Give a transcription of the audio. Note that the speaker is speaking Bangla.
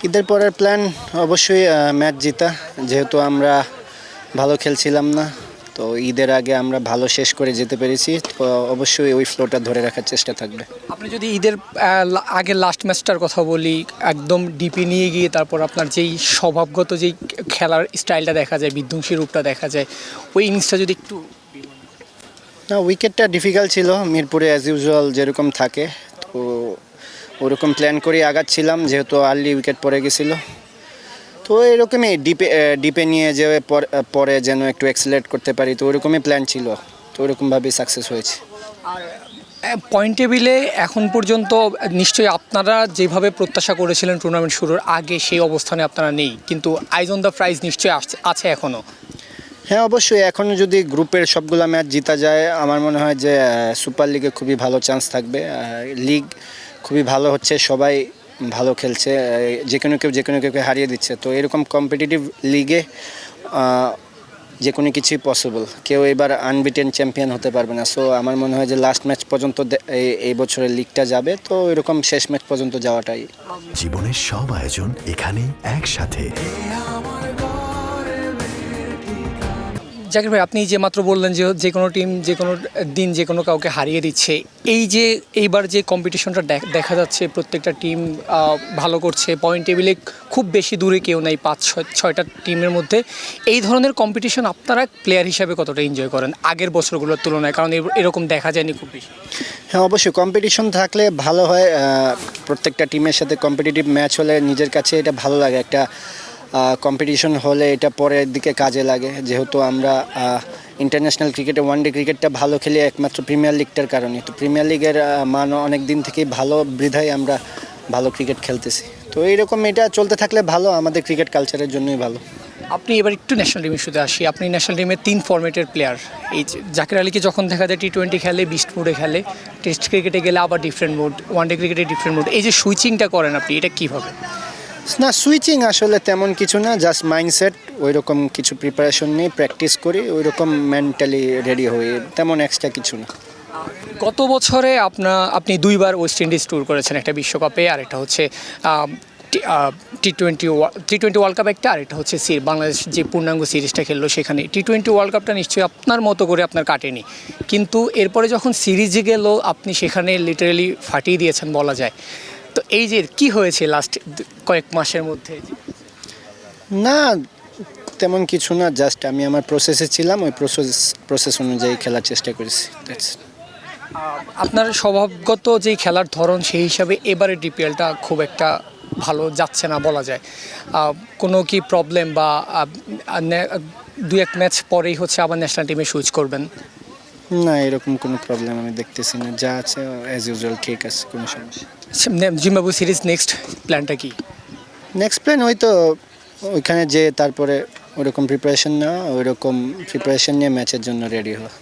ঈদের পরের প্ল্যান অবশ্যই ম্যাচ জেতা, যেহেতু আমরা ভালো খেলছিলাম না। তো ঈদের আগে আমরা ভালো শেষ করে যেতে পেরেছি, তো অবশ্যই ওই ফ্লোটা ধরে রাখার চেষ্টা থাকবে। আপনি যদি ঈদের আগে লাস্ট ম্যাচটার কথা বলি, একদম ডিপি নিয়ে গিয়ে তারপর আপনার যেই স্বভাবগত যেই খেলার স্টাইলটা দেখা যায়, বিধ্বংসী রূপটা দেখা যায়, ওই ইনিংসটা যদি একটু। না, উইকেটটা ডিফিকাল্ট ছিল মিরপুরে অ্যাজ ইউজুয়াল যেরকম থাকে, তো ওরকম প্ল্যান করে আগাচ্ছিলাম, যেহেতু আর্লি উইকেট পড়ে গেছিলো। তো এরকমই ডিপে নিয়ে যে পরে যেন একটু এক্সেলারেট করতে পারি, তো ওরকমই প্ল্যান ছিল, তো ওরকমভাবেই সাকসেস হয়েছে। আর পয়েন্ট টেবিলে এখন পর্যন্ত নিশ্চয়ই আপনারা যেভাবে প্রত্যাশা করেছিলেন টুর্নামেন্ট শুরুর আগে, সেই অবস্থানে আপনারা নেই, কিন্তু আইজ অন দ্য প্রাইজ নিশ্চয়ই আছে এখনও। হ্যাঁ, অবশ্যই এখনও যদি গ্রুপের সবগুলা ম্যাচ জিতা যায়, আমার মনে হয় যে সুপার লিগে খুবই ভালো চান্স থাকবে। লিগ খুবই ভালো হচ্ছে, সবাই ভালো খেলছে, যে কোনো কেউকে হারিয়ে দিচ্ছে। তো এরকম কম্পিটিটিভ লিগে যে কোনো কিছুই পসিবল, কেউ এবার আনবিটেন চ্যাম্পিয়ন হতে পারবে না। সো আমার মনে হয় যে লাস্ট ম্যাচ পর্যন্ত এই বছরের লিগটা যাবে, তো এরকম শেষ ম্যাচ পর্যন্ত যাওয়াটাই। জীবনের সব আয়োজন এখানে একসাথে। জাকির ভাই, আপনি যে মাত্র বললেন যে কোনো টিম যে কোনো দিন যে কোনো কাউকে হারিয়ে দিচ্ছে, এই যে এইবার যে কম্পিটিশনটা দেখা যাচ্ছে, প্রত্যেকটা টিম ভালো করছে, পয়েন্ট টেবিলে খুব বেশি দূরে কেউ নাই, 5-6টা টিমের মধ্যে। এই ধরনের কম্পিটিশন আপনারা প্লেয়ার হিসাবে কতটা এনজয় করেন আগের বছরগুলোর তুলনায়? কারণ এরকম দেখা যায়নি খুব বেশি। হ্যাঁ, অবশ্যই কম্পিটিশন থাকলে ভালো হয়। প্রত্যেকটা টিমের সাথে কম্পিটিটিভ ম্যাচ হলে নিজের কাছে এটা ভালো লাগে। একটা কম্পিটিশন হলে এটা পরের দিকে কাজে লাগে, যেহেতু আমরা ইন্টারন্যাশনাল ক্রিকেটে ওয়ানডে ক্রিকেটটা ভালো খেলি একমাত্র প্রিমিয়ার লিগটার কারণে। তো প্রিমিয়ার লিগের মান অনেক দিন থেকেই ভালো, বৃধায় আমরা ভালো ক্রিকেট খেলতেছি। তো এইরকম এটা চলতে থাকলে ভালো, আমাদের ক্রিকেট কালচারের জন্যই ভালো। আপনি এবার একটু ন্যাশনাল টিমের শুধু আসি। আপনি ন্যাশনাল টিমের 3 ফরম্যাটের প্লেয়ার। এই জাকির আলীকে যখন দেখা যায় টি-20 খেলে, বিস্ট মুডে খেলে, টেস্ট ক্রিকেটে গেলে আবার ডিফারেন্ট মুড, ওয়ানডে ক্রিকেটে ডিফারেন্ট মুড, এই যে সুইচিংটা করেন আপনি, এটা কীভাবে? না, সুইচিং আসলে তেমন কিছু না, জাস্ট মাইন্ডসেট। ওই রকম কিছু প্রিপারেশন নেই, প্র্যাকটিস করি, ওই রকম মেন্টালি রেডি হই, তেমন এক্সট্রা কিছু না। গত বছরে আপনি 2বার ওয়েস্ট ইন্ডিজ ট্যুর করেছেন, একটা বিশ্বকাপে আর একটা হচ্ছে টি-20 ওয়ার্ল্ড কাপ একটা, আর এটা হচ্ছে বাংলাদেশ যে পূর্ণাঙ্গ সিরিজটা খেললো সেখানে। টি-20 ওয়ার্ল্ড কাপটা নিশ্চয়ই আপনার মতো করে আপনার কাটেনি, কিন্তু এরপরে যখন সিরিজে গেল আপনি সেখানে লিটারেলি ফাটিয়ে দিয়েছেন বলা যায়। তো এই যে কি হয়েছে লাস্ট কয়েক মাসের মধ্যে? না, তেমন কিছু না, জাস্ট আমি আমার প্রসেসে ছিলাম, ওই প্রসেস অনুযায়ী খেলার চেষ্টা করেছি। আপনার স্বভাবগত যেই খেলার ধরন, সেই হিসাবে এবারে ডিপিএলটা খুব একটা ভালো যাচ্ছে না বলা যায়। কোনো কি প্রবলেম বা 2-1 ম্যাচ পরেই হচ্ছে আবার ন্যাশনাল টিমে সুইচ করবেন? না, এরকম কোনো প্রবলেম আমি দেখতেছি না, যা আছে অ্যাজ ইউজুয়াল ঠিক আছে, কোনো সমস্যা। জিম্বাবুয়ে সিরিজ নেক্সট প্ল্যানটা কি? নেক্সট প্ল্যান ওই তো ওইখানে যে তারপরে ওইরকম প্রিপারেশন নিয়ে ম্যাচের জন্য রেডি হওয়া।